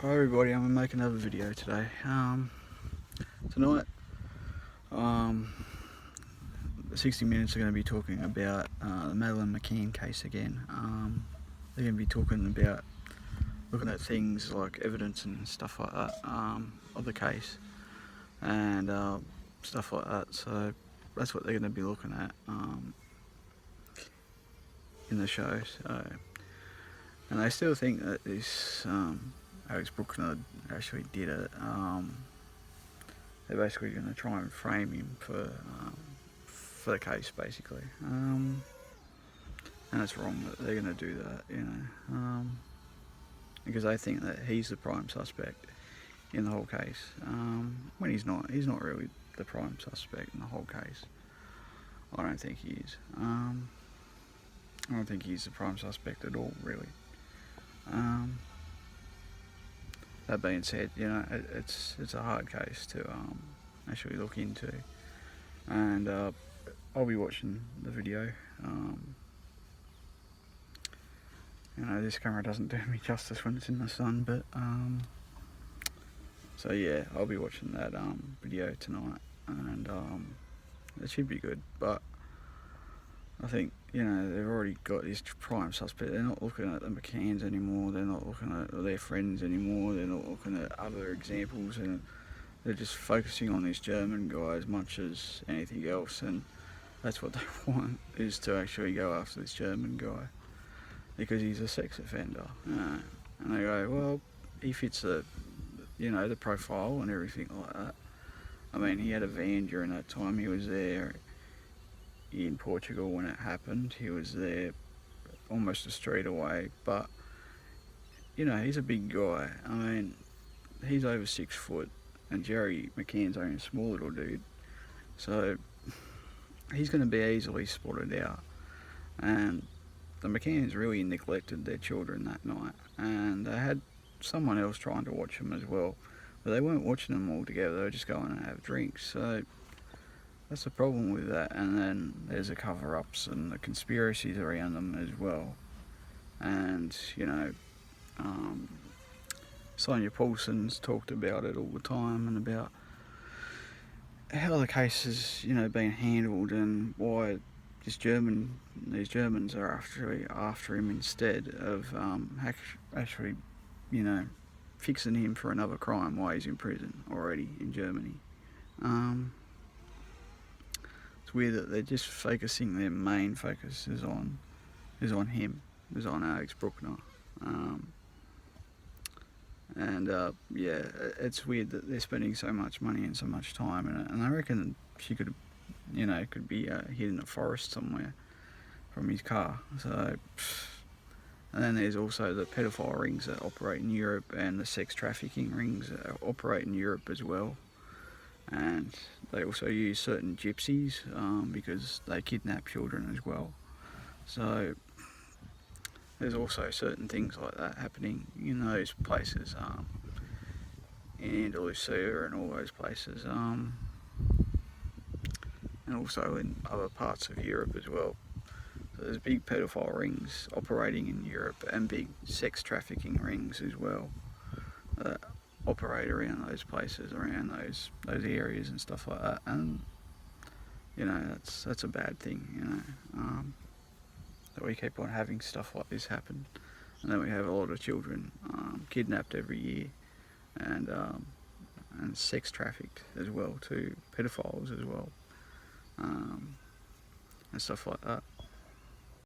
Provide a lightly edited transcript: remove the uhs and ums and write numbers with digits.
Hi everybody, I'm going to make another video today. Tonight, 60 minutes are going to be talking about the Madeleine McCann case again. They're going to be talking about looking at things like evidence and stuff like that of the case and stuff like that. So that's what they're going to be looking at in the show. So, and they still think that this Alex Bruckner actually did it. They're basically going to try and frame him for the case, basically, and it's wrong that they're going to do that, because they think that he's the prime suspect in the whole case, when he's not. He's not really the prime suspect in the whole case. I don't think he is. I don't think he's the prime suspect at all, really. That being said, it's a hard case to actually look into, and I'll be watching the video. This camera doesn't do me justice when it's in the sun, but so yeah, I'll be watching that video tonight, and it should be good. But I think, they've already got this prime suspect. They're not looking at the McCanns anymore, they're not looking at their friends anymore, they're not looking at other examples, and they're just focusing on this German guy as much as anything else, and that's what they want, is to actually go after this German guy, because he's a sex offender. And they go, well, he fits the profile and everything like that. I mean, he had a van during that time. He was there in Portugal when it happened. He was there almost a street away, but he's a big guy. I mean, he's over 6 foot, and Jerry McCann's only a small little dude, so he's going to be easily spotted out. And the McCanns really neglected their children that night, and they had someone else trying to watch them as well, but they weren't watching them all together. They were just going to have drinks. So that's the problem with that. And then there's the cover-ups and the conspiracies around them as well. And Sonia Paulson's talked about it all the time, and about how the case is being handled, and why these Germans are after him instead of actually fixing him for another crime while he's in prison already in Germany. It's weird that they're just focusing, their main focus is on him, is on Alex Bruckner. Yeah, it's weird that they're spending so much money and so much time in it, and I reckon she could be hid in a forest somewhere from his car. So, and then there's also the pedophile rings that operate in Europe, and the sex trafficking rings that operate in Europe as well. And they also use certain gypsies because they kidnap children as well. So there's also certain things like that happening in those places, in Andalusia and all those places, and also in other parts of Europe as well. So there's big pedophile rings operating in Europe, and big sex trafficking rings as well that operate around those places, around those areas and stuff like that. And that's a bad thing, that we keep on having stuff like this happen, and then we have a lot of children kidnapped every year, and sex trafficked as well, to pedophiles as well, and stuff like that.